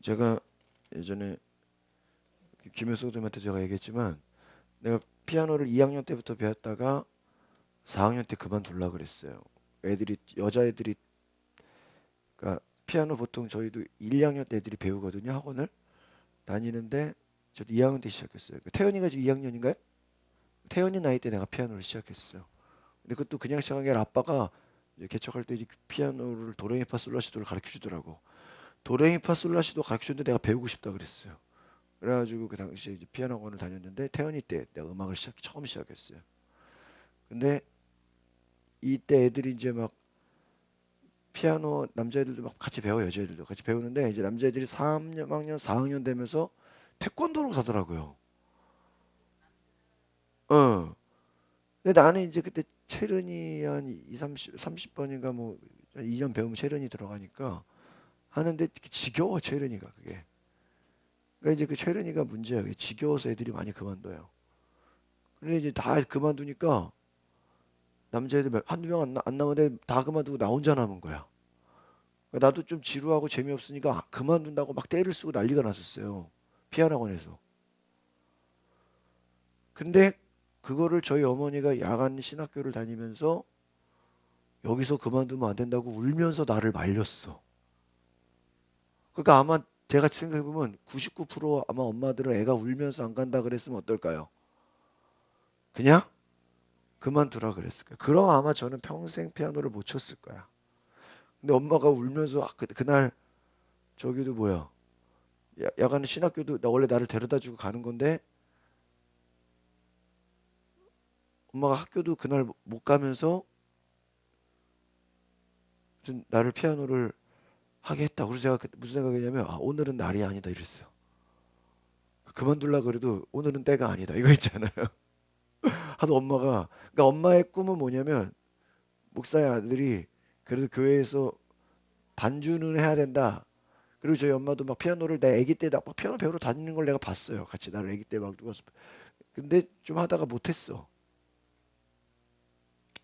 제가 예전에 김효수 선생님한테 제가 얘기했지만 내가 피아노를 2학년 때부터 배웠다가 4학년 때 그만둘라 그랬어요. 애들이 여자애들이 그러니까 피아노 보통 저희도 1, 2학년 때 애들이 배우거든요. 학원을 다니는데 저도 2학년 때 시작했어요. 태연이가 지금 2학년인가요? 태연이 나이 때 내가 피아노를 시작했어요. 근데 그것도 그냥 시작한 게 아니라 아빠가 이제 개척할 때 이제 피아노를 도레미파솔라시도를 가르쳐 주더라고. 도레미파솔라시도 가르쳐 줬는데 내가 배우고 싶다 그랬어요. 그래가지고 그 당시에 이제 피아노 학원을 다녔는데 태연이 때 내가 음악을 처음 시작했어요. 근데 이때 애들이 이제 막 피아노 남자애들도 막 같이 배워 여자애들도 같이 배우는데 이제 남자애들이 3학년 4학년 되면서 태권도로 가더라고요. 어. 근데 나는 이제 그때 체른이 한 2, 30번인가 뭐 2년 배우면 체른이 들어가니까 하는데 지겨워 체른이가 그게. 그러니까 이제 그 체른이가 문제야. 그게 지겨워서 애들이 많이 그만둬요. 근데 이제 다 그만두니까 남자애들 한두 명 안 남았는데 다 그만두고 나 혼자 남은 거야. 그러니까 나도 좀 지루하고 재미없으니까 그만둔다고 막 떼를 쓰고 난리가 났었어요. 피아노 학원에서. 근데 그거를 저희 어머니가 야간 신학교를 다니면서 여기서 그만두면 안 된다고 울면서 나를 말렸어. 그러니까 아마 제가 생각해보면 99% 아마 엄마들은 애가 울면서 안 간다 그랬으면 어떨까요? 그냥 그만두라 그랬을 거야. 그럼 아마 저는 평생 피아노를 못 쳤을 거야. 근데 엄마가 울면서 그날 저기도 뭐야? 야간 신학교도 나 원래 나를 데려다 주고 가는 건데 엄마가 학교도 그날 못 가면서 좀 나를 피아노를 하게 했다. 그래서 제가 무슨 생각이냐면 아 오늘은 날이 아니다 이랬어. 그만둘라 그래도 오늘은 때가 아니다. 이거 있잖아요. 하도 엄마가 그러니까 엄마의 꿈은 뭐냐면 목사의 아들이 그래도 교회에서 반주는 해야 된다. 그리고 저희 엄마도 막 피아노를 내 아기 때 막 피아노 배우러 다니는 걸 내가 봤어요. 같이 나를 아기 때 막 누가서 근데 좀 하다가 못했어.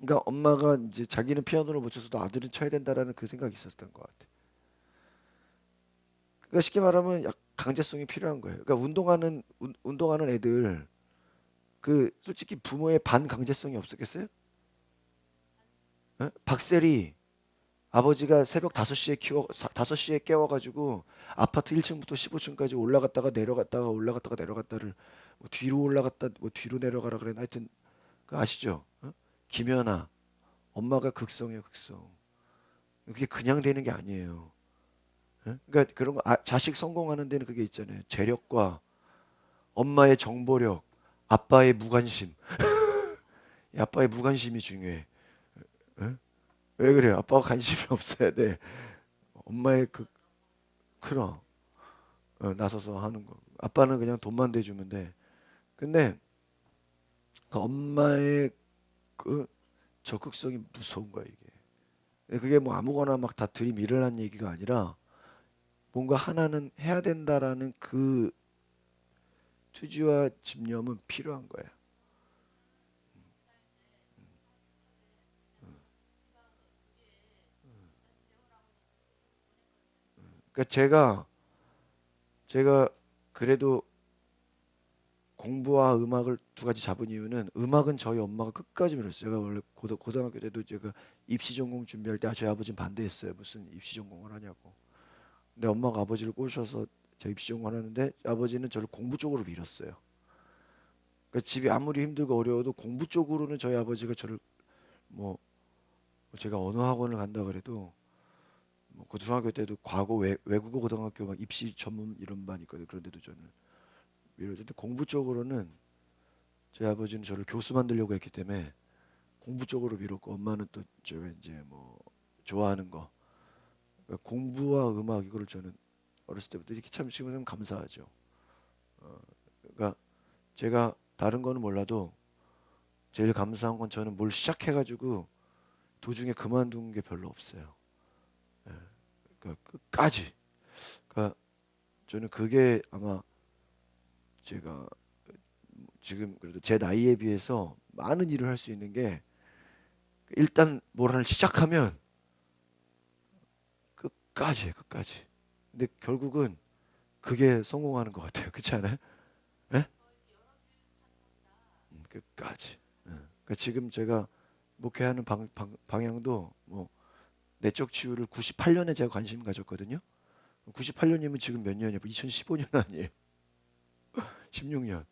그러니까 엄마가 이제 자기는 피아노를 못 쳐서도 아들은 쳐야 된다라는 그 생각이 있었던 것 같아. 그러니까 쉽게 말하면 강제성이 필요한 거예요. 그러니까 운동하는 애들 그 솔직히 부모의 반강제성이 없었겠어요? 어? 박셀이 아버지가 새벽 5시에 5시에 깨워가지고 아파트 1층부터 15층까지 올라갔다가 내려갔다가 올라갔다가 내려갔다를 뭐 뒤로 올라갔다 뭐 뒤로 내려가라 그래. 하여튼 그 아시죠? 어? 김연아 엄마가 극성이에요 극성. 그게 그냥 되는 게 아니에요. 어? 그러니까 그런 거 자식 성공하는 데는 그게 있잖아요. 재력과 엄마의 정보력, 아빠의 무관심. 이 아빠의 무관심이 중요해. 어? 왜 그래요? 아빠가 관심이 없어야 돼. 엄마의 그 그럼 나서서 하는 거. 아빠는 그냥 돈만 대주면 돼. 근데 그 엄마의 그 적극성이 무서운 거야 이게. 그게 뭐 아무거나 막 다 들이밀으라는 얘기가 아니라 뭔가 하나는 해야 된다라는 그 투지와 집념은 필요한 거예요. 그러니까 제가 그래도 공부와 음악을 두 가지 잡은 이유는 음악은 저희 엄마가 끝까지 밀었어요. 제가 원래 고등학교 때도 제가 입시 전공 준비할 때 저희 아버지는 반대했어요. 무슨 입시 전공을 하냐고. 근데 엄마가 아버지를 꼬셔서 저 입시 전공하는데 아버지는 저를 공부 쪽으로 밀었어요. 그러니까 집이 아무리 힘들고 어려워도 공부 쪽으로는 저희 아버지가 저를 뭐 제가 어느 학원을 간다 그래도 뭐 고등학교 때도 과거 외국어 고등학교 막 입시 전문 이런 반 있거든요. 그런데도 저는 밀었는데 공부 쪽으로는 저희 아버지는 저를 교수 만들려고 했기 때문에 공부 쪽으로 밀었고 엄마는 또 제가 이제 뭐 좋아하는 거 그러니까 공부와 음악 이거를 저는 어렸을 때부터 이렇게 참 지금 감사하죠. 그러니까 제가 다른 거는 몰라도 제일 감사한 건 저는 뭘 시작해가지고 도중에 그만둔 게 별로 없어요. 예, 그러니까 끝까지. 그러니까 저는 그게 아마 제가 지금 그래도 제 나이에 비해서 많은 일을 할 수 있는 게 일단 뭘 하나 시작하면 끝까지 해, 끝까지. 근데 결국은 그게 성공하는 것 같아요. 그렇지 않아요? 예? 끝까지. 예. 그러니까 지금 제가 목회하는 방향도 뭐 내적 치유를 98년에 제가 관심 가졌거든요. 98년이면 지금 몇 년이에요? 2015년 아니에요? 16년.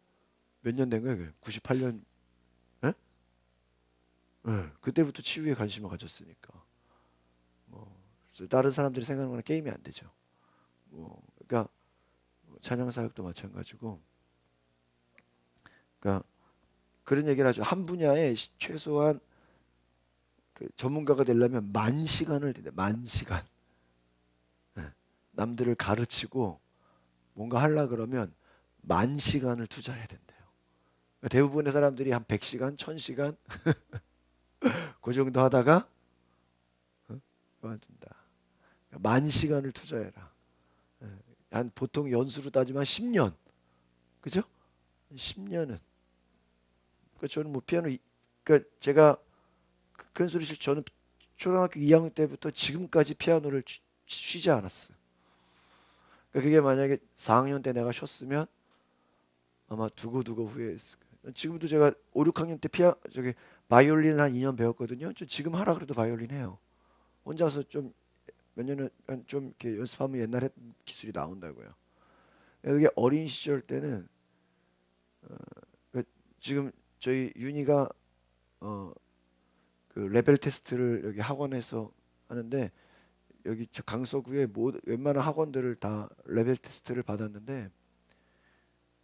몇 년 된 거예요? 그게? 98년. 예? 예. 그때부터 치유에 관심을 가졌으니까. 뭐 다른 사람들이 생각하는 거랑 게임이 안 되죠. 그러니까 찬양 사역도 마찬가지고. 그러니까 그런 얘기를 하죠. 한 분야에 최소한 그 전문가가 되려면 10,000시간을 된대. 10,000시간. 예. 남들을 가르치고 뭔가 하려 그러면 10,000시간을 투자해야 된대요. 그러니까 대부분의 사람들이 한 100시간, 1000시간 그 정도 하다가 그만둔다. 10,000시간을 투자해라. 예. 한 보통 연수로 따지면 10년. 그죠? 10년은. 그러니까 저는 뭐 피아노 그러니까 제가 큰 소리 칠 저는 초등학교 2학년 때부터 지금까지 피아노를 쉬지 않았어요. 그러니까 그게 만약에 4학년 때 내가 쉬었으면 아마 두고두고 후회했을 거예요. 지금도 제가 5, 6학년 때 저기 바이올린 한 2년 배웠거든요. 저 지금 하라 그래도 바이올린 해요. 혼자서 좀 몇 년은 좀 이렇게 연습하면 옛날 했던 기술이 나온다고요. 그게 어린 시절 때는 그 지금 저희 윤희가 어, 그 레벨 테스트를 여기 학원에서 하는데 여기 저 강서구에 웬만한 학원들을 다 레벨 테스트를 받았는데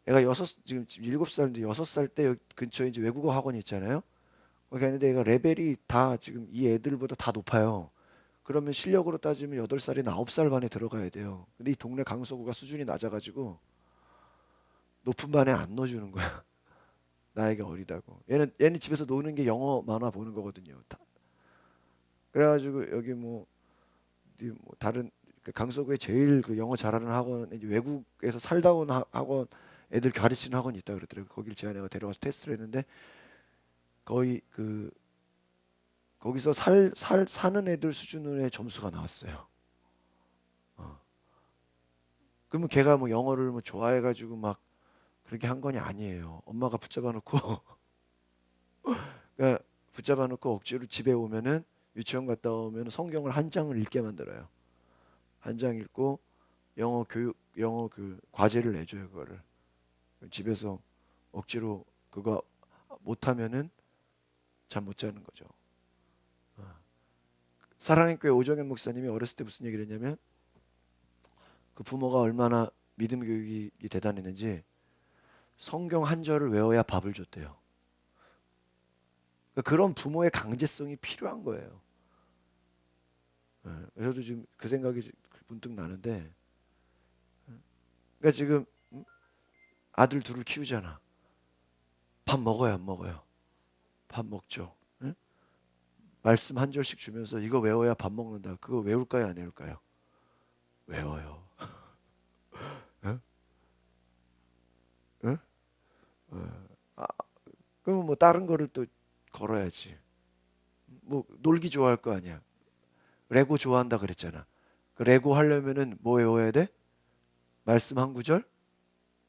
애가 지금 7살인데 6살 때 여기 근처에 이제 외국어 학원이 있잖아요. 거기 갔는데 애가 레벨이 다 지금 이 애들보다 다 높아요. 그러면 실력으로 따지면 8살이나 9살 반에 들어가야 돼요. 근데 이 동네 강서구가 수준이 낮아가지고 높은 반에 안 넣어주는 거야. 나이가 어리다고. 얘는 집에서 노는 게 영어 만화 보는 거거든요. 그래가지고 여기 뭐 다른 그 강서구에 제일 그 영어 잘하는 학원 이제 외국에서 살다 온 학원 애들 가르치는 학원이 있다 그러더라고요. 거길 제 아내가 데려가서 테스트를 했는데 거의 그 거기서 사는 애들 수준의 점수가 나왔어요. 어. 그러면 걔가 뭐 영어를 뭐 좋아해가지고 막 그렇게 한 건이 아니에요. 엄마가 붙잡아 놓고 그러니까 붙잡아 놓고 억지로 집에 오면은 유치원 갔다 오면 성경을 한 장을 읽게 만들어요. 한 장 읽고 영어 그 과제를 내줘요. 그거를 집에서 억지로 그거 못하면은 잠 못 자는 거죠. 사랑의 교회 오정현 목사님이 어렸을 때 무슨 얘기를 했냐면 그 부모가 얼마나 믿음 교육이 대단했는지 성경 한 절을 외워야 밥을 줬대요. 그러니까 그런 부모의 강제성이 필요한 거예요. 저도 지금 그 생각이 문득 나는데, 그러니까 지금 아들 둘을 키우잖아. 밥 먹어요, 안 먹어요? 밥 먹죠. 응? 말씀 한 절씩 주면서 이거 외워야 밥 먹는다. 그거 외울까요, 안 외울까요? 외워요. 응? 응? 아, 그러면 뭐 다른 거를 또 걸어야지. 뭐 놀기 좋아할 거 아니야. 레고 좋아한다 그랬잖아. 그 레고 하려면은 뭐 외워야 돼? 말씀 한 구절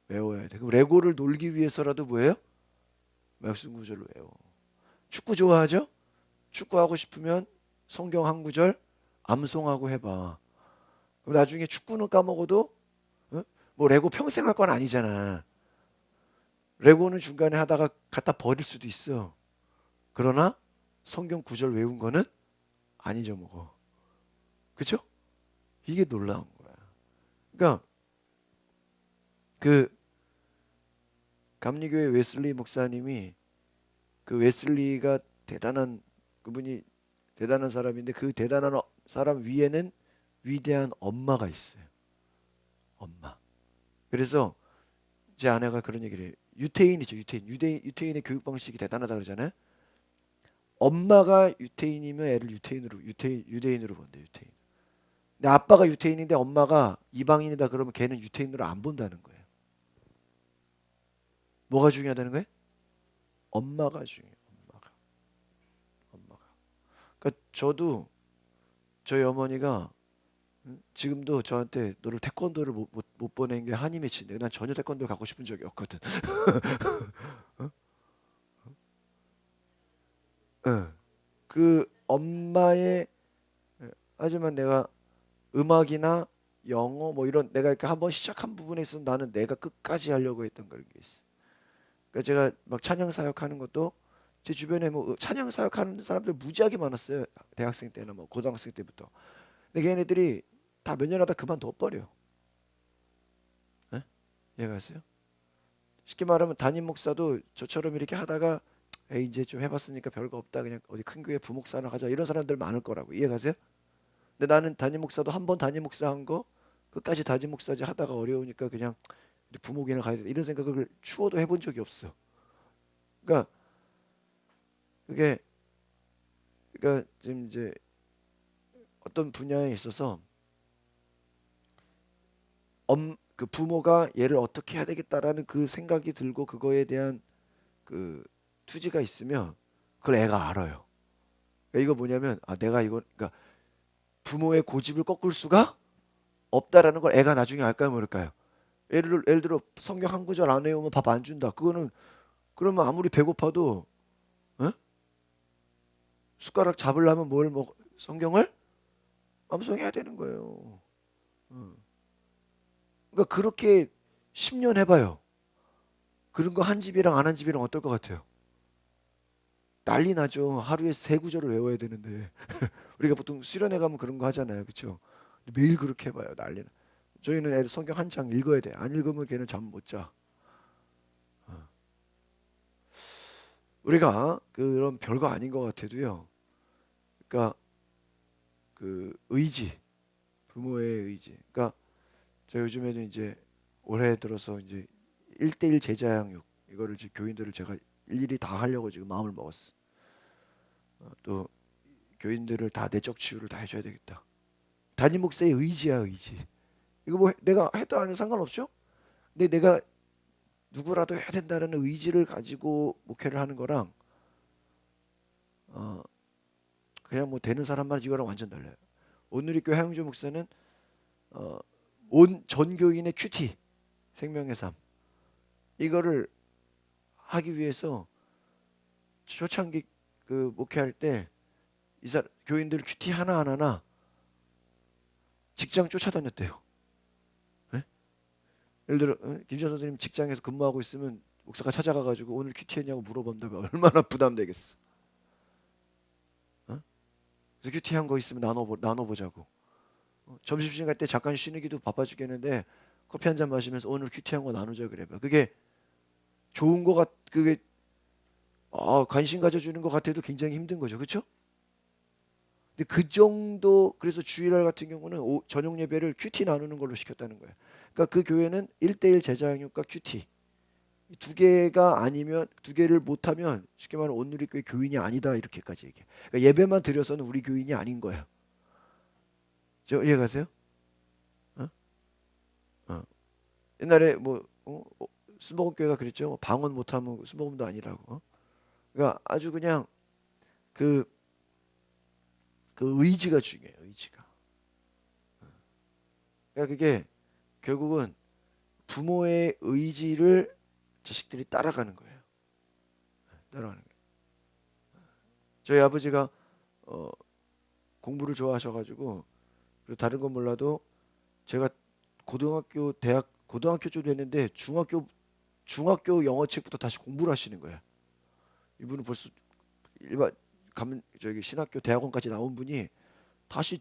외워야 돼. 그럼 레고를 놀기 위해서라도 뭐예요? 말씀 구절을 외워. 축구 좋아하죠? 축구하고 싶으면 성경 한 구절 암송하고 해봐. 그럼 나중에 축구는 까먹어도 어? 뭐 레고 평생 할 건 아니잖아. 레고는 중간에 하다가 갖다 버릴 수도 있어. 그러나 성경 구절 외운 거는 안 잊어먹어. 그쵸? 이게 놀라운 거야. 그러니까 그 감리교회 웨슬리 목사님이 그 웨슬리가 그분이 대단한 사람인데 그 대단한 사람 위에는 위대한 엄마가 있어요. 엄마. 그래서 제 아내가 그런 얘기를 해요. 유태인이죠. 유태인의 교육 방식이 대단하다 그러잖아요. 엄마가 유태인이면 애를 유대인으로 본대. 유태인. 근데 아빠가 유태인인데 엄마가 이방인이다 그러면 걔는 유태인으로 안 본다는 거예요. 뭐가 중요하다는 거예요? 엄마가 중요해요. 엄마가. 그러니까 저도 저희 어머니가 지금도 저한테 너를 태권도를 못 보낸 게 한이 맺힌대. 난 전혀 태권도를 가고 싶은 적이 없거든. 예. 그 엄마의 하지만 내가 음악이나 영어 뭐 이런 내가 이렇게 한번 시작한 부분에 있어서 나는 내가 끝까지 하려고 했던 그런 게 있어. 그러니까 제가 막 찬양 사역하는 것도 제 주변에 뭐 찬양 사역하는 사람들 무지하게 많았어요. 대학생 때나 뭐 고등학생 때부터. 근데 걔네들이 다 몇 년 하다 그만둬 버려. 예? 이해가세요? 쉽게 말하면 담임 목사도 저처럼 이렇게 하다가 에이 이제 좀 해봤으니까 별거 없다 그냥 어디 큰 교회 부목사나 가자 이런 사람들 많을 거라고. 이해가세요? 근데 나는 담임 목사도 한 번 담임 목사 한 거 끝까지 담임 목사지 하다가 어려우니까 그냥 부목이나 가야 돼 이런 생각을 추워도 해본 적이 없어. 그러니까 그게 그러니까 지금 이제 어떤 분야에 있어서 그 부모가 얘를 어떻게 해야 되겠다라는 그 생각이 들고 그거에 대한 그 투지가 있으면 그걸 애가 알아요. 그러니까 이거 뭐냐면 아 내가 이거 그러니까 부모의 고집을 꺾을 수가 없다라는 걸 애가 나중에 알까요 모를까요? 예를 들어 성경 한 구절 안 외우면 밥 안 준다. 그거는 그러면 아무리 배고파도 어? 숟가락 잡으려면 뭘 성경을 암송해야 되는 거예요. 어. 그러니까 그렇게 10년 해봐요. 그런 거 한 집이랑 안 한 집이랑 어떨 것 같아요? 난리 나죠. 하루에 세 구절을 외워야 되는데 우리가 보통 수련회 가면 그런 거 하잖아요, 그렇죠? 매일 그렇게 해봐요, 난리 나. 저희는 애들 성경 한 장 읽어야 돼. 안 읽으면 걔는 잠 못 자. 우리가 그런 별거 아닌 것 같아도요. 그러니까 그 의지, 부모의 의지. 그러니까 저 요즘에는 이제 올해 들어서 이제 1대1 제자 양육 이거를 지금 교인들을 제가 일일이 다 하려고 지금 마음을 먹었어. 또 교인들을 다 내적 치유를 다 해줘야 되겠다. 담임 목사의 의지야 의지. 이거 뭐 내가 해도 안 해도 상관없죠? 근데 내가 누구라도 해야 된다는 의지를 가지고 목회를 하는 거랑 어 그냥 뭐 되는 사람만 이거랑 완전 달라요. 오늘리교회 하영조 목사는 어, 온 전교인의 큐티 생명의 삶 이거를 하기 위해서 초창기 그 목회할 때 이사 교인들 큐티 하나 하나나 직장 쫓아다녔대요. 예? 예를 들어 김전 선생님 직장에서 근무하고 있으면 목사가 찾아가가지고 오늘 큐티 했냐고 물어본다면 얼마나 부담되겠어. 어? 그래서 큐티 한 거 있으면 나눠보자고. 점심시간 갈 때 잠깐 쉬는 기도 바빠 죽겠는데 커피 한 잔 마시면서 오늘 큐티한 거 나누자 그래 봐. 그게 좋은 거 그게 관심 가져주는 것 같아도 굉장히 힘든 거죠. 그렇죠? 근데 그 정도 그래서 주일날 같은 경우는 저녁 예배를 큐티 나누는 걸로 시켰다는 거예요. 그러니까 그 교회는 1대1 제자양육과 큐티 두 개가 아니면 두 개를 못하면 쉽게 말하면 온누리교회 교인이 아니다 이렇게까지 얘기해. 그러니까 예배만 드려서는 우리 교인이 아닌 거예요. 저 이해가세요? 어? 어. 옛날에 수목원 교회가 그랬죠. 방언 못하면 수목원도 아니라고. 그러니까 아주 그냥 그, 그 의지가 중요해요. 의지가. 그러니까 그게 결국은 부모의 의지를 자식들이 따라가는 거예요. 따라가는 거예요. 저희 아버지가 어, 공부를 좋아하셔가지고 그리고 다른 건 몰라도 제가 고등학교, 대학, 고등학교 쪽 됐는데 중학교 영어책부터 다시 공부를 하시는 거예요. 이분은 벌써 일반 가면 저기 신학교 대학원까지 나온 분이 다시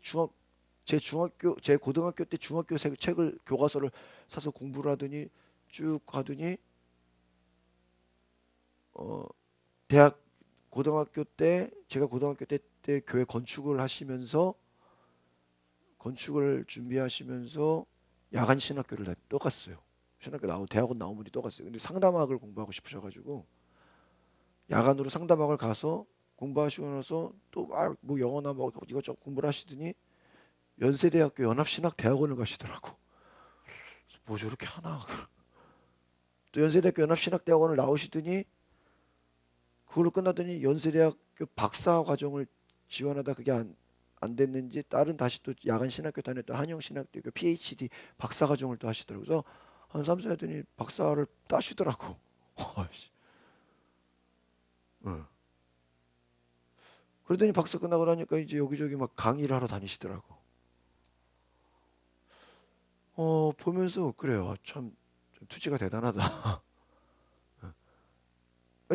제 고등학교 때 중학교 책을 교과서를 사서 공부를 하더니 쭉 하더니 어 대학 고등학교 때 제가 고등학교 때 교회 건축을 준비하시면서 야간 신학교를 또 갔어요. 신학교 나오고 대학원 나온 분이 또 갔어요. 근데 상담학을 공부하고 싶으셔가지고 야간으로 상담학을 가서 공부하시고 나서 또 뭐 영어나 뭐 이것저것 공부를 하시더니 연세대학교 연합신학대학원을 가시더라고. 뭐 저렇게 하나. 또 연세대학교 연합신학대학원을 나오시더니 그걸로 끝나더니 연세대학교 박사 과정을 지원하다 그게 안 됐는지 딸은 다시 또 야간 신학교 다녔던 한영 신학대학교 PhD 박사과정을 또 하시더라고요. 그래서 한 3년 했더니 박사를 따시더라고. 어이씨. 응. 그러더니 박사 끝나고 나니까 이제 여기저기 막 강의를 하러 다니시더라고. 보면서 그래요. 참 투지가 대단하다.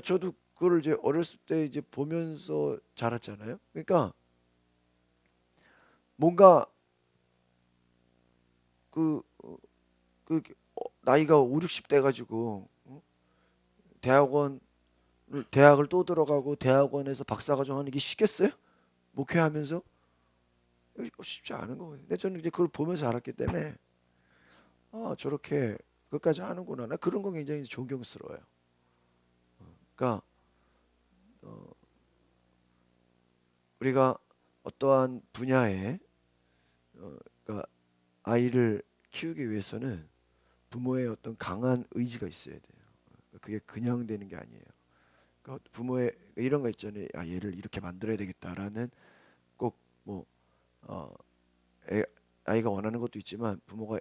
저도 그걸 이제 어렸을 때 이제 보면서 자랐잖아요. 그러니까 뭔가 그, 그 나이가 5, 60대 가지고 대학원 대학을 또 들어가고 대학원에서 박사과정 하는 게 쉽겠어요? 목회하면서 쉽지 않은 거거든요. 근데 저는 이제 그걸 보면서 알았기 때문에 저렇게 끝까지 하는구나. 나 그런 거 굉장히 존경스러워요. 그러니까 어, 우리가 어떠한 분야에 그러니까 아이를 키우기 위해서는 부모의 어떤 강한 의지가 있어야 돼요. 그게 그냥 되는 게 아니에요. 그러니까 부모의 이런 거 있잖아요. 얘를 이렇게 만들어야 되겠다라는 꼭뭐 어, 아이가 원하는 것도 있지만 부모가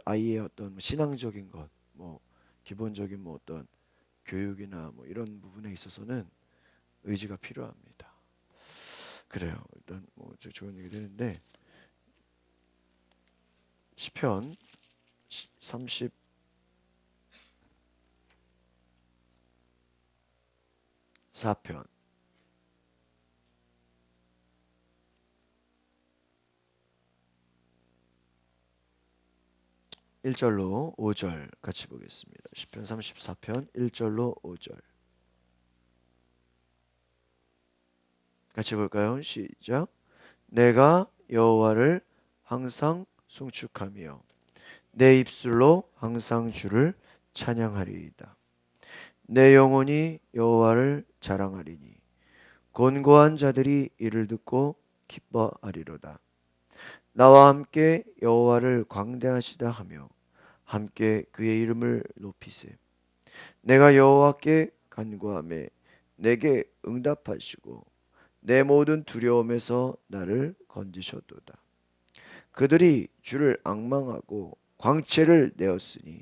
아이의 어떤 신앙적인 것, 뭐 기본적인 뭐 어떤 교육이나 뭐 이런 부분에 있어서는 의지가 필요합니다. 그래요. 일단 뭐 좋은 얘기 되는데 시편 34편 1절로 5절 같이 보겠습니다. 시편 34편 1절로 5절 같이 볼까요? 시작. 내가 여호와를 항상 송축하며 내 입술로 항상 주를 찬양하리이다. 내 영혼이 여호와를 자랑하리니 곤고한 자들이 이를 듣고 기뻐하리로다. 나와 함께 여호와를 광대하시다 하며 함께 그의 이름을 높이세. 내가 여호와께 간구하매 내게 응답하시고 내 모든 두려움에서 나를 건지셨도다. 그들이 주를 앙망하고 광채를 내었으니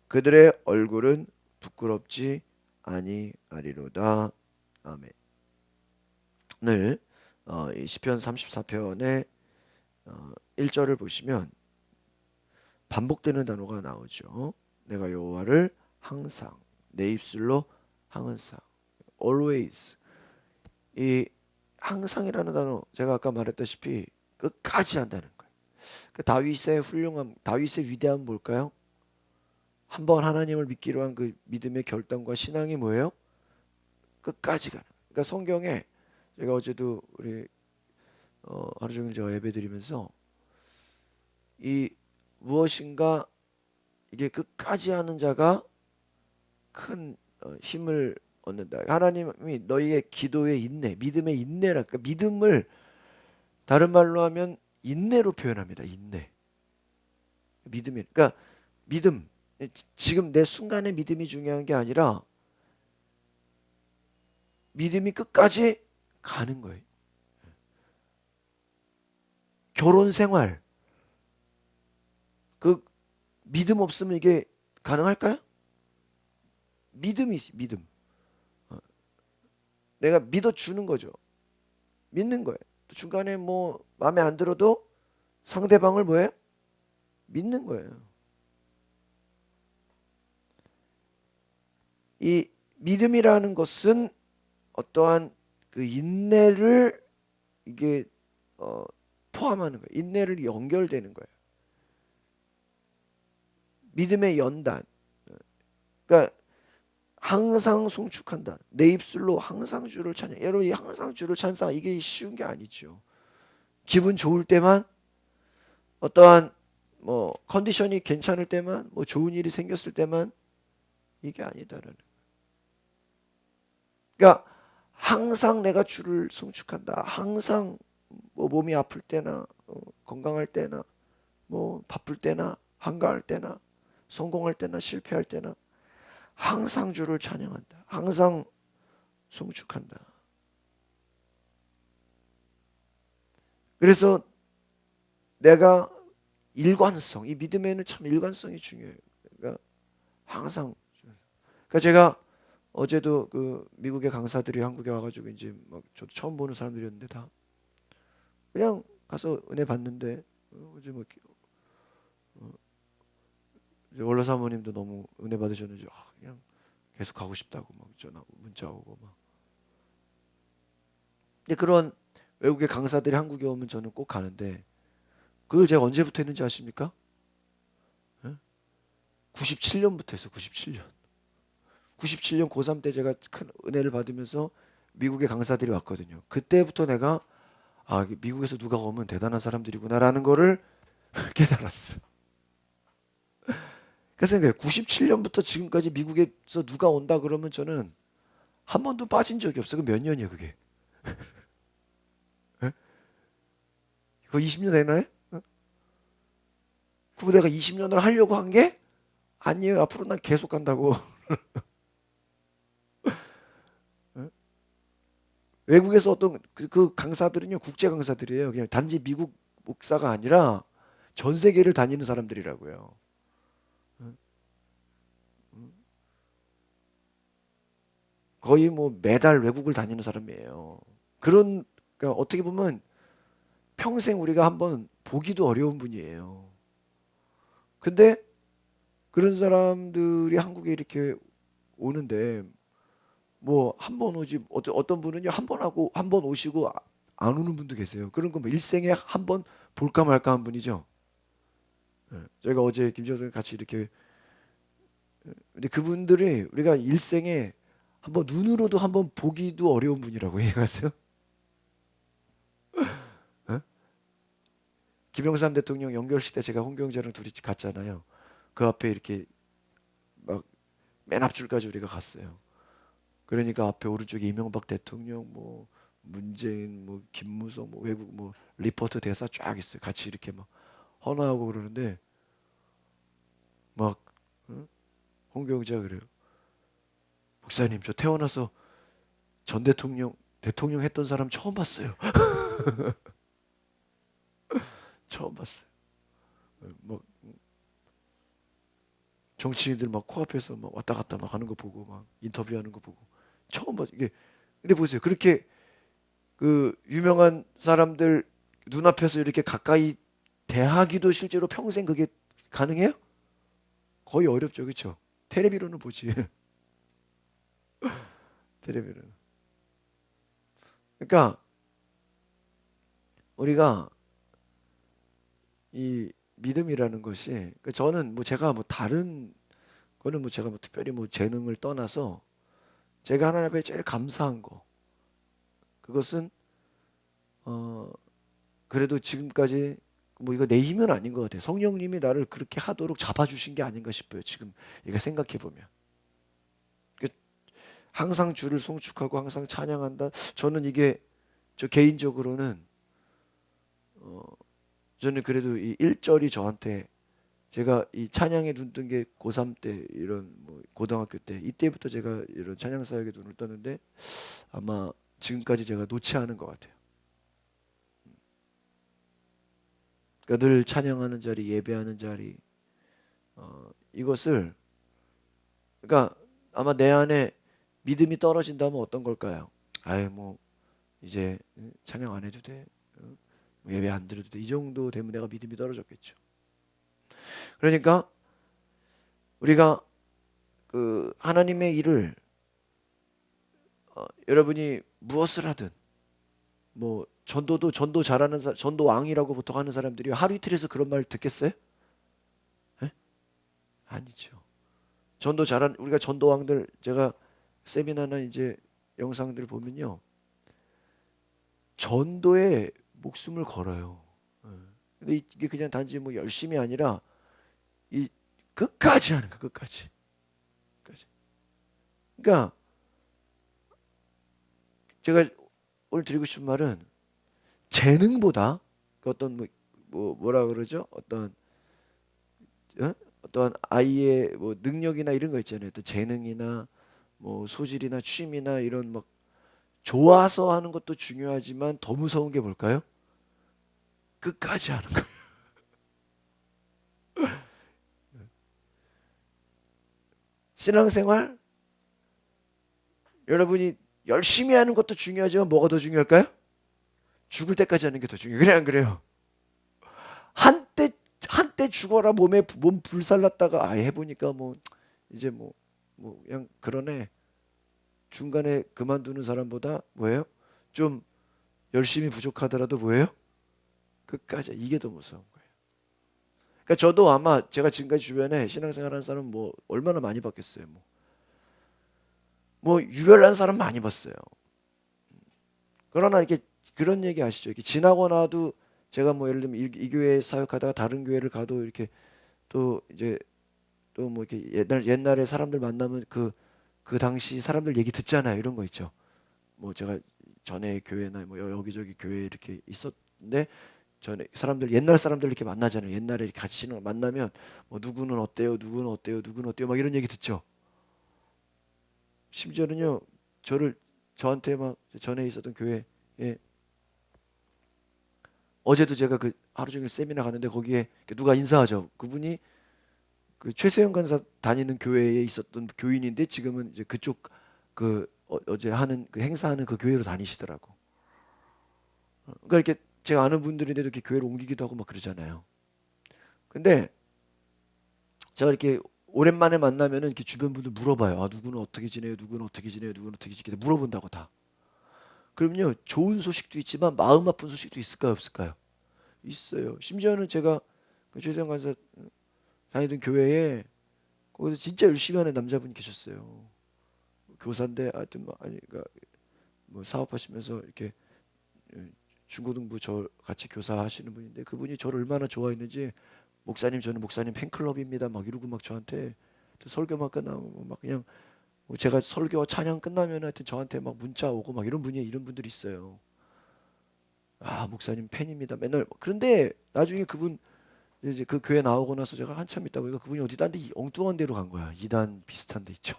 그들의 얼굴은 부끄럽지 아니하리로다. 아멘. 오늘 이 시편 34편의 1절을 보시면 반복되는 단어가 나오죠. 내가 여호와를 항상 내 입술로 항상 always 이 항상이라는 단어 제가 아까 말했다시피 끝까지 한다는 거예요. 그 다윗의 훌륭함, 다윗의 위대함 뭘까요? 한번 하나님을 믿기로 한 그 믿음의 결단과 신앙이 뭐예요? 끝까지 가는. 그러니까 성경에 제가 어제도 우리 하루 종일 제가 예배드리면서 이 무엇인가 이게 끝까지 하는 자가 큰 힘을 얻는다. 하나님이 너희의 기도의 인내, 믿음의 인내라. 그러니까 믿음을 다른 말로 하면 인내로 표현합니다. 인내. 믿음이. 그러니까 믿음. 지금 내 순간의 믿음이 중요한 게 아니라 믿음이 끝까지 가는 거예요. 결혼 생활. 그 믿음 없으면 이게 가능할까요? 믿음이 믿음. 내가 믿어 주는 거죠. 믿는 거예요. 중간에 뭐 마음에 안 들어도 상대방을 뭐예요? 믿는 거예요. 이 믿음이라는 것은 어떠한 그 인내를 이게 포함하는 거예요. 인내를 연결되는 거예요. 믿음의 연단. 그러니까 항상 송축한다. 내 입술로 항상 주를 찬양. 여러분 이 항상 주를 찬양 이게 쉬운 게 아니죠. 기분 좋을 때만 어떠한 뭐 컨디션이 괜찮을 때만 뭐 좋은 일이 생겼을 때만 이게 아니다라는. 그러니까 항상 내가 주를 송축한다. 항상 뭐 몸이 아플 때나 건강할 때나 뭐 바쁠 때나 한가할 때나 성공할 때나 실패할 때나 항상 주를 찬양한다. 항상 송축한다. 그래서 내가 일관성, 이 믿음에는 참 일관성이 중요해요. 그러니까 항상, 그러니까 제가 어제도 그 미국의 강사들이 한국에 와가지고 이제 막 저도 처음 보는 사람들이었는데 다 그냥 가서 은혜 받는데 어제 뭐 이제 원로 사모님도 너무 은혜 받으셨는지 그냥 계속 가고 싶다고 막 전화 문자 오고 막. 근데 그런 외국의 강사들이 한국에 오면 저는 꼭 가는데 그걸 제가 언제부터 했는지 아십니까? 97년부터 했어. 97년. 97년 고3 때 제가 큰 은혜를 받으면서 미국의 강사들이 왔거든요. 그때부터 내가 미국에서 누가 오면 대단한 사람들이구나라는 거를 깨달았어. 그래서 97년부터 지금까지 미국에서 누가 온다 그러면 저는 한 번도 빠진 적이 없어. 그 몇 년이야 그게? 예? 그거 20년 되나요? 그럼 내가 20년을 하려고 한 게 아니에요. 앞으로 난 계속 간다고. 예? 외국에서 어떤 그 강사들은요 국제 강사들이에요. 그냥 단지 미국 목사가 아니라 전 세계를 다니는 사람들이라고요. 거의 뭐 매달 외국을 다니는 사람이에요. 그러니까 어떻게 보면 평생 우리가 한번 보기도 어려운 분이에요. 근데 그런 사람들이 한국에 이렇게 오는데 뭐 한 번 오지 어떤 분은요 한 번 하고 한 번 오시고 안 오는 분도 계세요. 그런 거 뭐 일생에 한 번 볼까 말까 한 분이죠. 예. 저희가 어제 김지호 같이 이렇게 근데 그분들이 우리가 일생에 한번 눈으로도 한번 보기도 어려운 분이라고 얘기하세요. 예? 김영삼 대통령 연결식 때 제가 홍경재랑 둘이 갔잖아요. 그 앞에 이렇게 막 맨 앞줄까지 우리가 갔어요. 그러니까 앞에 오른쪽에 이명박 대통령, 뭐 문재인, 뭐 김무성, 뭐 외국 뭐 리포트 대사 쫙 있어요. 같이 이렇게 막 헌화하고 그러는데 막 응? 홍경재가 그래요. 목사님 저 태어나서 전 대통령 했던 사람 처음 봤어요. 처음 봤어요. 뭐 정치인들 막 코앞에서 막 왔다 갔다 막 하는 거 보고 막 인터뷰하는 거 보고 처음 봤 이게 근데 보세요. 그렇게 그 유명한 사람들 눈앞에서 이렇게 가까이 대하기도 실제로 평생 그게 가능해요? 거의 어렵죠, 그렇죠? 테레비로는 보지. 테레비로는. 그러니까 우리가 이 믿음이라는 것이 그러니까 저는 뭐 제가 뭐 다른 거는 뭐 제가 뭐 특별히 뭐 재능을 떠나서 제가 하나님 앞에 제일 감사한 거 그것은 어 그래도 지금까지 뭐 이거 내 힘은 아닌 것 같아요. 성령님이 나를 그렇게 하도록 잡아주신 게 아닌가 싶어요. 지금 이거 생각해 보면. 항상 주를 송축하고 항상 찬양한다. 저는 이게 저 개인적으로는 어 저는 그래도 이 1절이 저한테 제가 이 찬양에 눈 뜬 게 고3 때 이런 뭐 고등학교 때 이때부터 제가 이런 찬양 사역에 눈을 떴는데 아마 지금까지 제가 놓지 않은 것 같아요. 그러니까 늘 찬양하는 자리, 예배하는 자리 이것을 그러니까 아마 내 안에 믿음이 떨어진다면 어떤 걸까요? 아유 뭐 이제 찬양 안 해도 돼. 뭐 예배 안 드려도 돼. 이 정도 되면 내가 믿음이 떨어졌겠죠. 그러니까 우리가 그 하나님의 일을 여러분이 무엇을 하든 뭐 전도도 전도 잘하는 전도 왕이라고 보통 하는 사람들이 하루 이틀에서 그런 말 듣겠어요? 에? 아니죠. 전도 잘한 우리가 전도 왕들 제가 세미나나 이제 영상들 보면요. 전도에 목숨을 걸어요. 예. 근데 이게 그냥 단지 뭐 열심이 아니라 이 끝까지 하는 거 끝까지. 끝까지. 그러니까 제가 오늘 드리고 싶은 말은 재능보다 그 어떤 뭐라 그러죠? 어떤 어떤 아이의 뭐 능력이나 이런 거 있잖아요. 또 재능이나 뭐 소질이나 취미나 이런 막 좋아서 하는 것도 중요하지만 더 무서운 게 뭘까요? 끝까지 하는 거예요. 신앙생활 여러분이 열심히 하는 것도 중요하지만 뭐가 더 중요할까요? 죽을 때까지 하는 게 더 중요해요. 그래 안 그래요? 한때 죽어라 몸 불살랐다가 해보니까 뭐 이제 뭐 그냥 그러네. 중간에 그만두는 사람보다 뭐예요? 좀 열심히 부족하더라도 뭐예요? 끝까지. 이게 더 무서운 거예요. 그러니까 저도 아마 제가 지금까지 주변에 신앙생활하는 사람 뭐 얼마나 많이 봤겠어요. 뭐 유별난 사람 많이 봤어요. 그러나 이렇게 그런 얘기 아시죠? 이렇게 지나고 나도 제가 뭐 예를 들면 이 교회 사역하다가 다른 교회를 가도 이렇게 또 이제 또 뭐 이렇게 옛날에 사람들 만나면 그 당시 사람들 얘기 듣잖아요. 이런 거 있죠. 뭐 제가 전에 교회나 뭐 여기저기 교회 이렇게 있었는데 전에 사람들 옛날 사람들 이렇게 만나잖아요. 옛날에 이렇게 같이 만나면 뭐 누구는 어때요? 누구는 어때요? 누구는 어때요? 막 이런 얘기 듣죠. 심지어는요. 저한테 막 전에 있었던 교회에 어제도 제가 그 하루 종일 세미나 가는데 거기에 누가 인사하죠. 그분이 그 최세영 간사 다니는 교회에 있었던 교인인데 지금은 이제 그쪽 어제 하는 그 행사하는 그 교회로 다니시더라고. 그러니까 이렇게 제가 아는 분들인데도 이렇게 교회로 옮기기도 하고 막 그러잖아요. 근데 제가 이렇게 오랜만에 만나면은 이렇게 주변 분들 물어봐요. 아, 누구는 어떻게 지내요? 누구는 어떻게 지내요? 누구는 어떻게 지내요? 물어본다고 다. 그럼요, 좋은 소식도 있지만 마음 아픈 소식도 있을까요? 없을까요? 있어요. 심지어는 제가 그 최세영 간사 다니던 교회에 거기서 진짜 열심히 하는 남자분이 계셨어요. 교사인데 하여튼 뭐 아니 그러니까 뭐 사업하시면서 이렇게 중고등부 저 같이 교사하시는 분인데 그분이 저를 얼마나 좋아했는지 목사님 저는 목사님 팬클럽입니다 막 이러고 막 저한테 설교만 끝나고 막 그냥 뭐 제가 설교 찬양 끝나면 하여튼 저한테 막 문자 오고 막 이런 분들이 있어요. 아 목사님 팬입니다 맨날. 그런데 나중에 그분 이제 그 교회 나오고 나서 제가 한참 있다 보니까 그분이 어디 딴 데 엉뚱한 데로 간 거야. 이단 비슷한 데 있죠.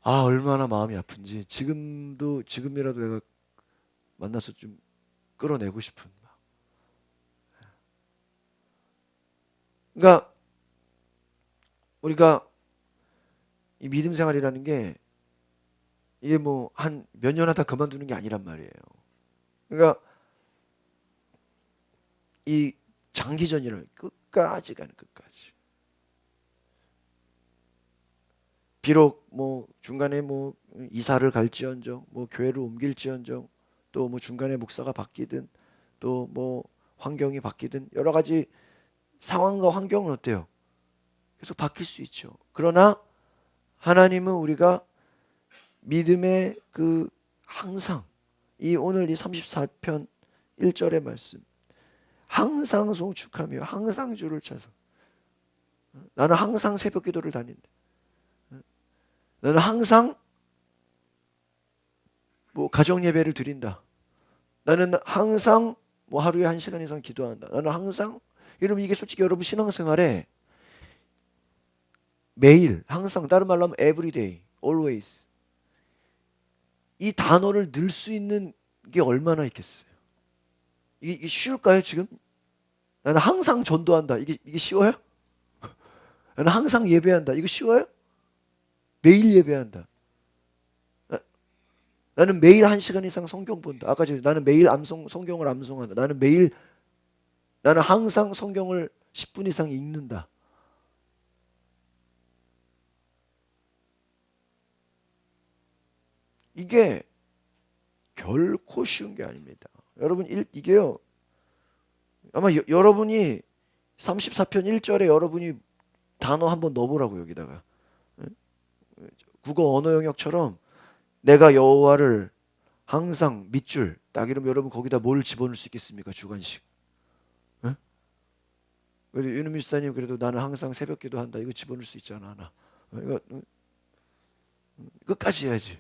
아 얼마나 마음이 아픈지 지금이라도 내가 만나서 좀 끌어내고 싶은. 그러니까 우리가 이 믿음 생활이라는 게 이게 뭐 한 몇 년 하다 그만두는 게 아니란 말이에요. 그러니까 이 장기전이를 끝까지 가는 끝까지. 비록 뭐 중간에 뭐 이사를 갈지언정 뭐 교회를 옮길지언정 또 뭐 중간에 목사가 바뀌든 또 뭐 환경이 바뀌든 여러 가지 상황과 환경은 어때요? 계속 바뀔 수 있죠. 그러나 하나님은 우리가 믿음의 항상 이 오늘 이 34편 1절의 말씀 항상 송축하며 항상 주를 찾아 나는 항상 새벽 기도를 다닌다. 나는 항상 뭐 가정 예배를 드린다. 나는 항상 뭐 하루에 1시간 이상 기도한다. 나는 항상 여러분 이게 솔직히 여러분 신앙생활에 매일 항상 다른 말로 하면 everyday, always 이 단어를 넣을 수 있는 게 얼마나 있겠어요? 이게 쉬울까요 지금? 나는 항상 전도한다. 이게 쉬워요? 나는 항상 예배한다. 이거 쉬워요? 매일 예배한다. 나는 매일 1시간 이상 성경 본다. 아까 제가 나는 매일 성경을 암송한다. 나는 항상 성경을 10분 이상 읽는다. 이게 결코 쉬운 게 아닙니다. 여러분 이게요. 아마 여러분이 34편 1절에 여러분이 단어 한번 넣어보라고 여기다가 국어 언어 영역처럼 내가 여호와를 항상 밑줄 딱 이러면 여러분 거기다 뭘 집어넣을 수 있겠습니까? 주관식. 예? 그래도 윤우 미사님 그래도 나는 항상 새벽 기도한다 이거 집어넣을 수 있잖아 하나. 이거 끝까지 해야지.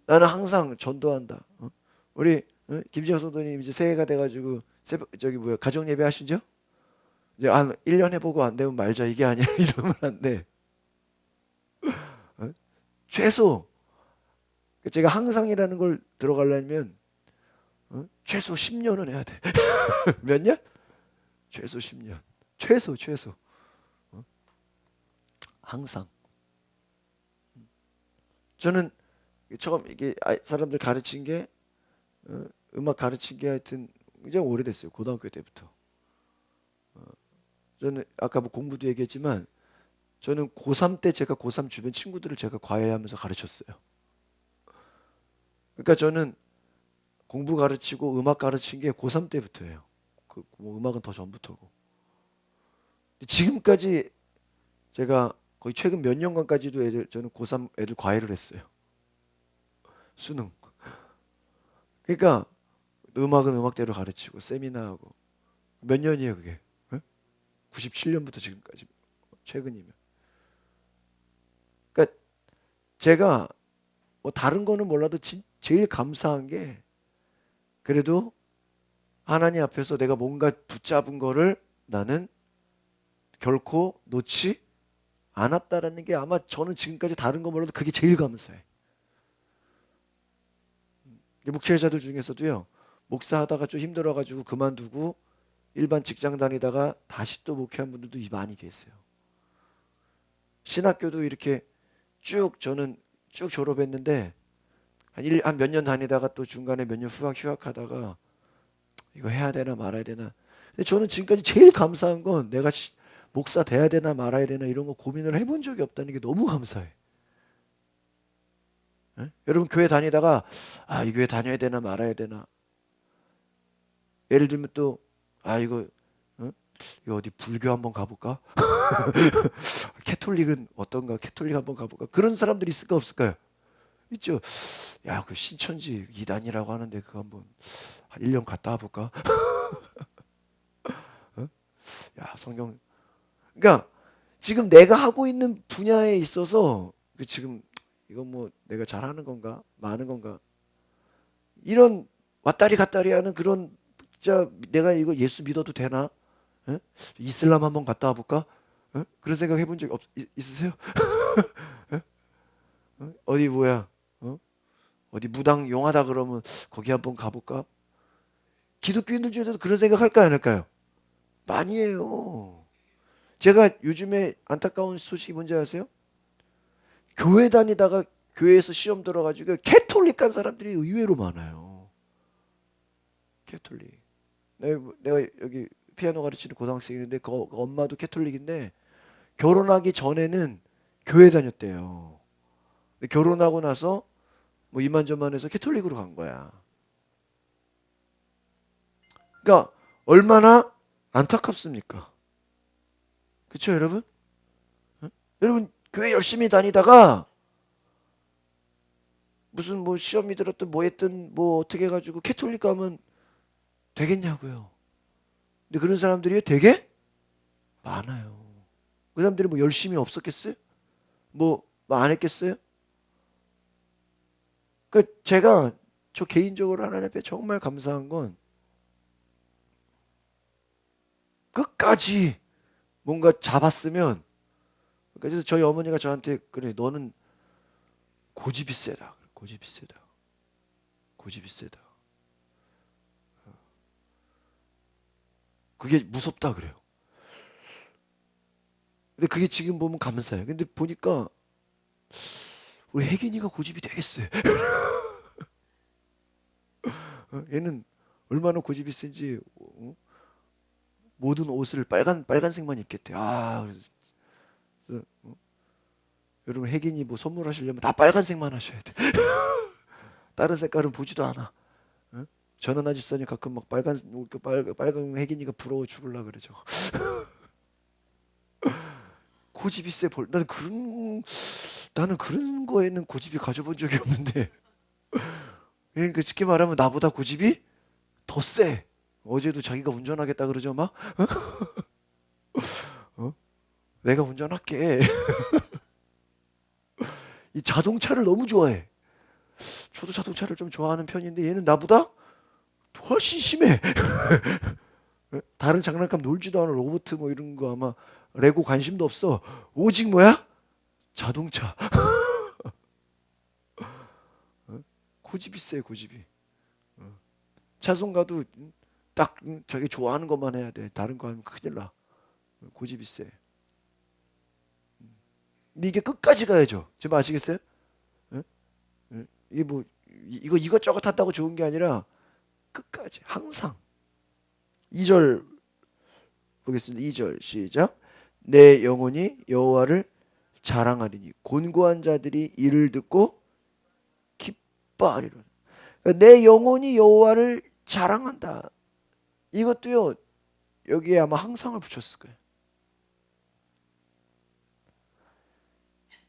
나는 항상 전도한다. 우리 김지영 성도님 이제 새해가 돼가지고 저기 뭐야 가정 예배 하시죠? 이제 한 1년 해보고 안 되면 말자 이게 아니야 이러면 안 돼. 최소 제가 항상이라는 걸 들어가려면 최소 10년은 해야 돼. 몇 년? 최소 10년. 최소. 항상. 저는 처음 이게 사람들 가르친 게 음악 가르친 게 하여튼 굉장히 오래됐어요. 고등학교 때부터. 저는 아까 뭐 공부도 얘기했지만 저는 고3 때 제가 고3 주변 친구들을 제가 과외하면서 가르쳤어요. 그러니까 저는 공부 가르치고 음악 가르친 게 고3 때부터예요. 뭐 음악은 더 전부터고. 지금까지 제가 거의 최근 몇 년간까지도 저는 고3 애들 과외를 했어요. 수능. 그러니까 음악은 음악대로 가르치고 세미나하고 몇 년이에요 그게? 97년부터 지금까지 최근이면. 그러니까 제가 뭐 다른 거는 몰라도 제일 감사한 게 그래도 하나님 앞에서 내가 뭔가 붙잡은 거를 나는 결코 놓지 않았다라는 게 아마 저는 지금까지 다른 거 몰라도 그게 제일 감사해. 목회자들 중에서도요. 목사하다가 좀 힘들어가지고 그만두고 일반 직장 다니다가 다시 또 목회한 분들도 많이 계세요. 신학교도 이렇게 저는 쭉 졸업했는데 한 몇 년 다니다가 또 중간에 몇 년 휴학하다가 이거 해야 되나 말아야 되나. 근데 저는 지금까지 제일 감사한 건 내가 목사 돼야 되나 말아야 되나 이런 거 고민을 해본 적이 없다는 게 너무 감사해. 예? 여러분 교회 다니다가 이 교회 다녀야 되나 말아야 되나. 예를 들면 또 이거 이거 어디 불교 한번 가볼까? 캐톨릭은 어떤가? 캐톨릭 한번 가볼까? 그런 사람들이 있을까 없을까요? 있죠. 야, 그 신천지 이단이라고 하는데 그거 한번 한 1년 갔다 와볼까? 야, 성경. 그러니까 지금 내가 하고 있는 분야에 있어서 지금 이건 뭐 내가 잘하는 건가? 많은 건가? 이런 왔다리 갔다리 하는 그런 진짜 내가 이거 예수 믿어도 되나? 에? 이슬람 한번 갔다 와볼까? 그런 생각 해본 적 있으세요? 어디 뭐야? 어디 무당 용하다 그러면 거기 한번 가볼까? 기독교인들 중에서도 그런 생각 할까요, 안 할까요? 많이 해요. 제가 요즘에 안타까운 소식이 뭔지 아세요? 교회 다니다가 교회에서 시험 들어가지고 캐톨릭 간 사람들이 의외로 많아요. 캐톨릭. 내가 여기 피아노 가르치는 고등학생인데 그 엄마도 캐톨릭인데 결혼하기 전에는 교회 다녔대요. 근데 결혼하고 나서 뭐 이만저만해서 캐톨릭으로 간 거야. 그러니까 얼마나 안타깝습니까? 그렇죠, 여러분? 여러분 교회 열심히 다니다가 무슨 뭐 시험이 들었든 뭐 했든 뭐 어떻게 해가지고 캐톨릭 가면 되겠냐고요. 근데 그런 사람들이 되게 많아요. 그 사람들이 뭐 열심히 없었겠어요? 뭐 안 했겠어요? 그 제가 저 개인적으로 하나님 앞에 정말 감사한 건 끝까지 뭔가 잡았으면 그래서 저희 어머니가 저한테 그래 너는 고집이 세다. 고집이 세다. 고집이 세다. 그게 무섭다 그래요. 근데 그게 지금 보면 감사해요. 근데 보니까 우리 혜균이가 고집이 되게 세. 얘는 얼마나 고집이 센지 모든 옷을 빨간색만 입겠대. 그래서, 여러분 혜균이 뭐 선물하시려면 다 빨간색만 하셔야 돼. 다른 색깔은 보지도 않아. 전원아 집사님 가끔 막 빨간 혜균이가 부러워 죽을라 그래 저. 고집이 세 볼. 나는 그런 거에는 고집이 가져본 적이 없는데. 그러니까 쉽게 말하면 나보다 고집이 더 세. 어제도 자기가 운전하겠다 그러죠 막. 어? 내가 운전할게. 이 자동차를 너무 좋아해. 저도 자동차를 좀 좋아하는 편인데 얘는 나보다 훨씬 심해. 다른 장난감 놀지도 않아. 로봇 뭐 이런 거 아마 레고 관심도 없어. 오직 뭐야? 자동차. 고집이 세, 고집이. 차송 가도 딱 자기 좋아하는 것만 해야 돼. 다른 거 하면 큰일 나. 고집이 세. 근데 이게 끝까지 가야죠. 지금 아시겠어요? 예? 예? 이게 뭐 이거 이것저것 한다고 좋은 게 아니라 끝까지 항상. 2절 보겠습니다. 2절 시작. 내 영혼이 여호와를 자랑하리니 곤고한 자들이 이를 듣고 기뻐하리로다. 그러니까 내 영혼이 여호와를 자랑한다. 이것도요. 여기에 아마 항상을 붙였을 거예요.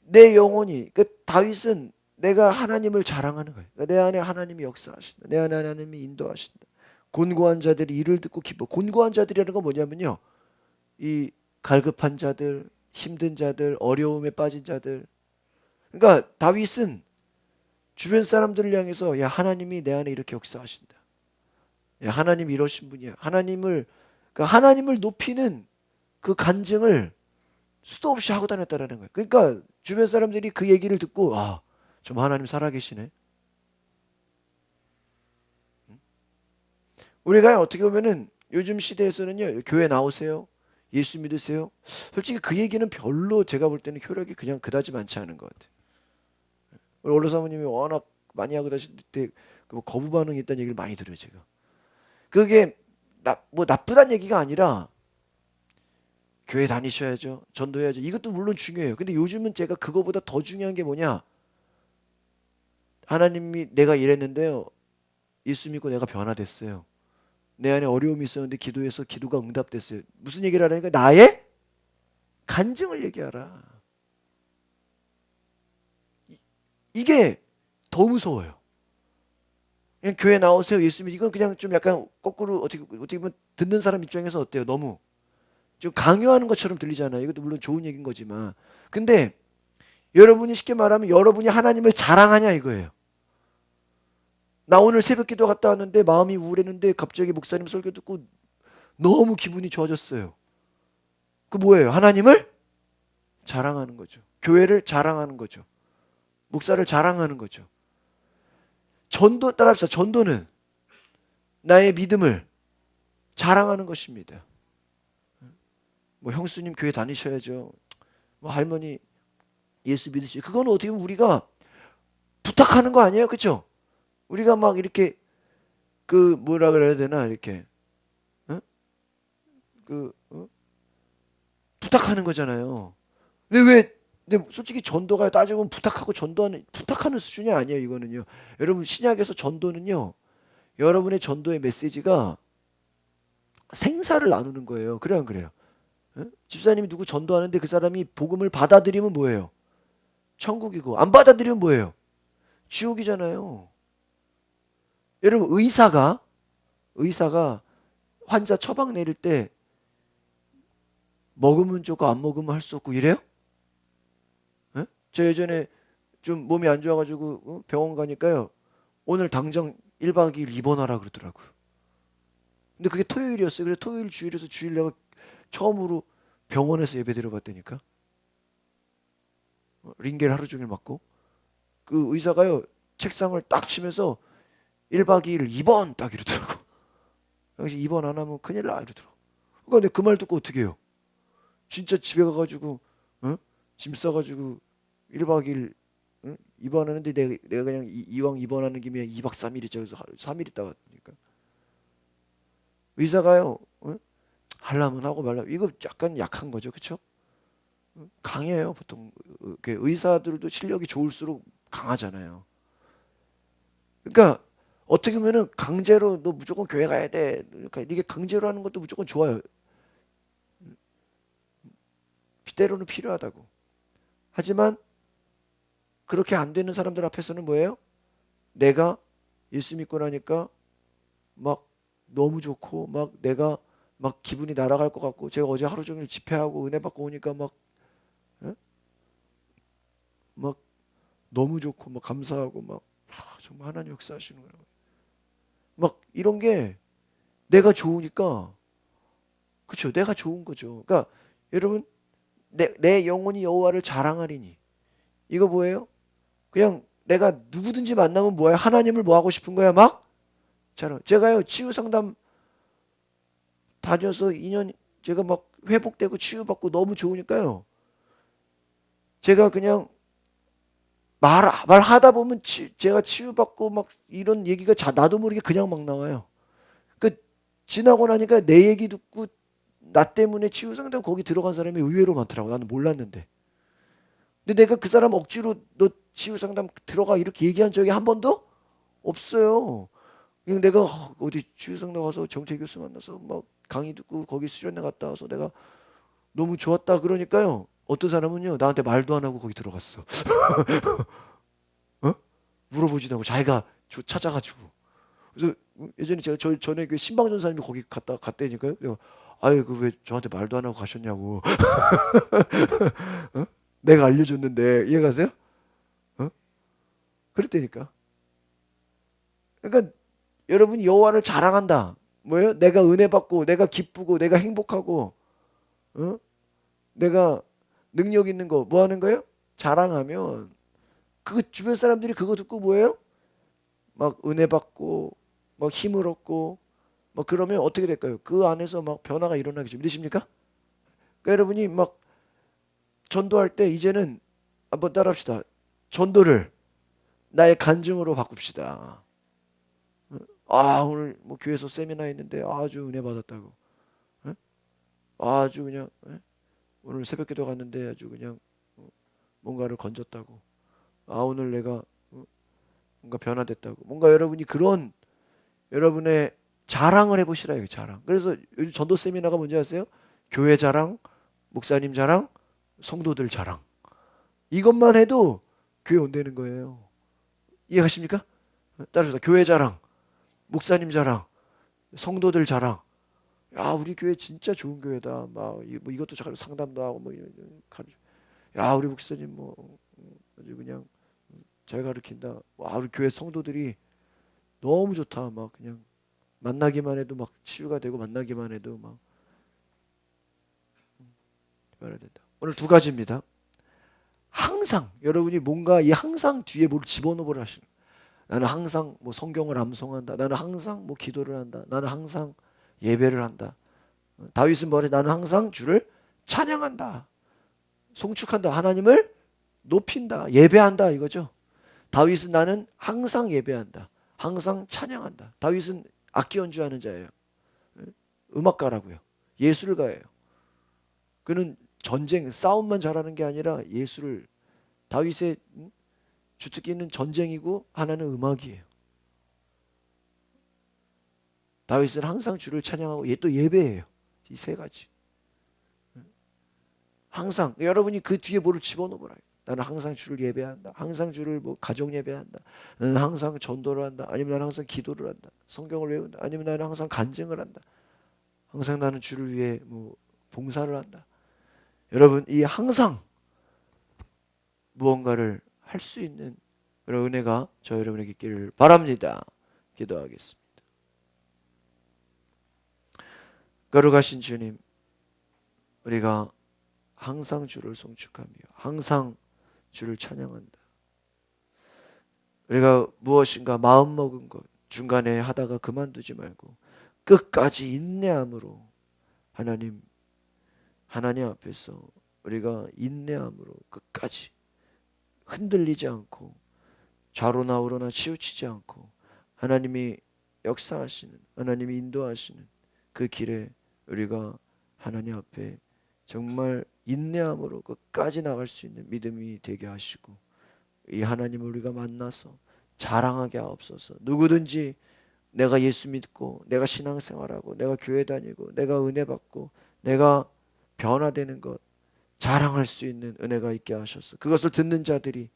내 영혼이 그 다윗은 내가 하나님을 자랑하는 거예요. 그러니까 내 안에 하나님이 역사하신다. 내 안에 하나님이 인도하신다. 곤고한 자들이 이를 듣고 기뻐. 곤고한 자들이라는 건 뭐냐면요. 이 갈급한 자들, 힘든 자들, 어려움에 빠진 자들. 그러니까 다윗은 주변 사람들을 향해서 야 하나님이 내 안에 이렇게 역사하신다. 야 하나님이 이러신 분이야. 그러니까 하나님을 높이는 그 간증을 수도 없이 하고 다녔다라는 거예요. 그러니까 주변 사람들이 그 얘기를 듣고 아, 좀 하나님 살아계시네. 우리가 어떻게 보면은 요즘 시대에서는요. 교회 나오세요. 예수 믿으세요. 솔직히 그 얘기는 별로 제가 볼 때는 효력이 그냥 그다지 많지 않은 것 같아요. 우리 원로 사모님이 워낙 많이 하고 다실 때 뭐 거부 반응이 있다는 얘기를 많이 들어요, 제가. 그게 뭐 나쁘다는 얘기가 아니라 교회 다니셔야죠. 전도해야죠. 이것도 물론 중요해요. 근데 요즘은 제가 그거보다 더 중요한 게 뭐냐? 하나님이 내가 이랬는데요. 예수 믿고 내가 변화됐어요. 내 안에 어려움이 있었는데 기도해서 기도가 응답됐어요. 무슨 얘기를 하라니까? 나의 간증을 얘기하라. 이게 더 무서워요. 그냥 교회 나오세요. 예수 믿 이건 그냥 좀 약간 거꾸로 어떻게 보면 듣는 사람 입장에서 어때요? 너무 좀 강요하는 것처럼 들리잖아요. 이것도 물론 좋은 얘기인 거지만. 근데 여러분이 쉽게 말하면 여러분이 하나님을 자랑하냐 이거예요. 나 오늘 새벽 기도 갔다 왔는데 마음이 우울했는데 갑자기 목사님 설교 듣고 너무 기분이 좋아졌어요. 그 뭐예요? 하나님을 자랑하는 거죠. 교회를 자랑하는 거죠. 목사를 자랑하는 거죠. 전도 따라합시다. 전도는 나의 믿음을 자랑하는 것입니다. 뭐 형수님 교회 다니셔야죠. 뭐 할머니 예수 믿으시죠. 그거는 어떻게 보면 우리가 부탁하는 거 아니에요? 그렇죠? 우리가 막 이렇게 그 뭐라 그래야 되나 이렇게 어? 부탁하는 거잖아요. 근데 솔직히 전도가 따지고 보면 부탁하는 수준이 아니에요. 이거는요. 여러분 신약에서 전도는요. 여러분의 전도의 메시지가 생사를 나누는 거예요. 그래 안 그래요? 집사님이 누구 전도하는데 그 사람이 복음을 받아들이면 뭐예요? 천국이고 안 받아들이면 뭐예요? 지옥이잖아요. 여러분 의사가 환자 처방 내릴 때 먹으면 좋고 안 먹으면 할 수 없고 이래요? 예? 저 예전에 좀 몸이 안 좋아가지고 병원 가니까요. 오늘 당장 1박 2일 입원하라 그러더라고요. 근데 그게 토요일이었어요. 그래서 토요일 주일에서 주일 내가 처음으로 병원에서 예배 드려봤다니까. 링겔 하루 종일 맞고. 그 의사가요. 책상을 딱 치면서 1박 2일 입원 딱 이러더라고. 당신 입원 안 하면 큰일 나 이러더라고. 그러니까 내가 그 말 듣고 어떻게 해요? 진짜 집에 가가지고 짐 싸가지고 1박 2일 입원하는데 내가 그냥 이왕 입원하는 김에 2박 3일 있자 그래서 3일 있다 갔으니까 의사가요 하려면 하고 말라면 이거 약간 약한 거죠 그쵸? 강해요 보통 의사들도 실력이 좋을수록 강하잖아요. 그러니까 어떻게 보면은 강제로 너 무조건 교회 가야 돼. 그러니까 이게 강제로 하는 것도 무조건 좋아요. 때로는 필요하다고. 하지만 그렇게 안 되는 사람들 앞에서는 뭐예요? 내가 예수 믿고 나니까 막 너무 좋고 막 내가 막 기분이 날아갈 것 같고 제가 어제 하루 종일 집회하고 은혜 받고 오니까 예? 막 너무 좋고 막 감사하고 막 정말 하나님 역사하시는 거예요. 막 이런 게 내가 좋으니까 그렇죠. 내가 좋은 거죠. 그러니까 여러분 내 영혼이 여호와를 자랑하리니 이거 뭐예요? 그냥 내가 누구든지 만나면 뭐야? 하나님을 뭐 하고 싶은 거야? 막 자랑. 제가요 치유 상담 다녀서 2년 제가 막 회복되고 치유받고 너무 좋으니까요. 제가 그냥 말하다 보면 제가 치유받고 막 이런 얘기가 나도 모르게 그냥 막 나와요. 그 지나고 나니까 내 얘기 듣고 나 때문에 치유 상담 거기 들어간 사람이 의외로 많더라고. 나는 몰랐는데. 근데 내가 그 사람 억지로 너 치유 상담 들어가 이렇게 얘기한 적이 한 번도 없어요. 그냥 내가 어디 치유 상담 가서 정태 교수 만나서 막 강의 듣고 거기 수련회 갔다 와서 내가 너무 좋았다 그러니까요. 어떤 사람은요 나한테 말도 안 하고 거기 들어갔어. 어? 물어보지도 않고 자기가 찾아가지고. 그래서 예전에 제가 전에 그 신방 전사님이 거기 갔다니까요. 내가 아유 그 왜 저한테 말도 안 하고 가셨냐고. 어? 내가 알려줬는데 이해가세요? 어? 그랬다니까. 그러니까 여러분이 여호와를 자랑한다. 뭐예요? 내가 은혜 받고 내가 기쁘고 내가 행복하고 어? 내가 능력 있는 거 뭐 하는 거예요? 자랑하면 그 주변 사람들이 그거 듣고 뭐예요? 막 은혜 받고 막 힘을 얻고 막 그러면 어떻게 될까요? 그 안에서 막 변화가 일어나겠죠. 믿으십니까? 그러니까 여러분이 막 전도할 때 이제는 한번 따라합시다. 전도를 나의 간증으로 바꿉시다. 아 오늘 뭐 교회에서 세미나 했는데 아주 은혜 받았다고. 예? 아주 그냥 예? 오늘 새벽기도 갔는데 아주 그냥 뭔가를 건졌다고. 아 오늘 내가 뭔가 변화됐다고. 뭔가 여러분이 그런 여러분의 자랑을 해보시라 이거 자랑. 그래서 요즘 전도 세미나가 뭔지 아세요? 교회 자랑, 목사님 자랑, 성도들 자랑. 이것만 해도 교회 온다는 거예요. 이해하십니까? 따라서 교회 자랑, 목사님 자랑, 성도들 자랑. 야 우리 교회 진짜 좋은 교회다. 막 뭐 이것도 잘 상담도 하고 뭐 야 우리 목사님 뭐 아주 그냥 잘 가르친다. 와 우리 교회 성도들이 너무 좋다. 막 그냥 만나기만 해도 막 치유가 되고 만나기만 해도 막 말해야 된다. 오늘 두 가지입니다. 항상 여러분이 뭔가 이 항상 뒤에 뭘 집어넣으라 하시는. 나는 항상 뭐 성경을 암송한다. 나는 항상 뭐 기도를 한다. 나는 항상 예배를 한다. 다윗은 뭐래? 나는 항상 주를 찬양한다. 송축한다. 하나님을 높인다. 예배한다 이거죠. 다윗은 나는 항상 예배한다. 항상 찬양한다. 다윗은 악기 연주하는 자예요. 음악가라고요. 예술가예요. 그는 전쟁, 싸움만 잘하는 게 아니라 예술을 다윗의 주특기는 전쟁이고 하나는 음악이에요. 다윗은 항상 주를 찬양하고 또 예배해요. 이 세 가지. 항상 여러분이 그 뒤에 뭐를 집어넣어라. 나는 항상 주를 예배한다. 항상 주를 뭐 가정 예배한다. 나는 항상 전도를 한다. 아니면 나는 항상 기도를 한다. 성경을 외운다. 아니면 나는 항상 간증을 한다. 항상 나는 주를 위해 뭐 봉사를 한다. 여러분 이 항상 무언가를 할 수 있는 그런 은혜가 저 여러분에게 있기를 바랍니다. 기도하겠습니다. 거룩하신 주님, 우리가 항상 주를 송축하며 항상 주를 찬양한다. 우리가 무엇인가 마음먹은 것 중간에 하다가 그만두지 말고 끝까지 인내함으로 하나님 앞에서 우리가 인내함으로 끝까지 흔들리지 않고 좌로나 우로나 치우치지 않고 하나님이 역사하시는 하나님이 인도하시는 그 길에 우리가 하나님 앞에 정말 인내함으로 끝까지 나갈 수 있는 믿음이 되게 하시고 이 하나님을 우리가 만나서 자랑하게 하옵소서. 누구든지 내가 예수 믿고 내가 신앙생활하고 내가 교회 다니고 내가 은혜 받고 내가 변화되는 것 자랑할 수 있는 은혜가 있게 하셔서 그것을 듣는 자들이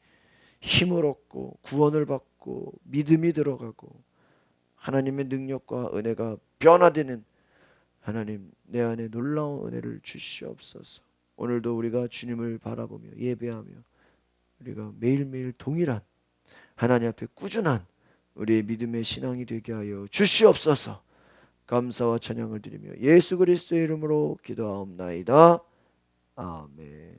힘을 얻고 구원을 받고 믿음이 들어가고 하나님의 능력과 은혜가 변화되는 하나님 내 안에 놀라운 은혜를 주시옵소서. 오늘도 우리가 주님을 바라보며 예배하며 우리가 매일매일 동일한 하나님 앞에 꾸준한 우리의 믿음의 신앙이 되게 하여 주시옵소서. 감사와 찬양을 드리며 예수 그리스도의 이름으로 기도하옵나이다. 아멘.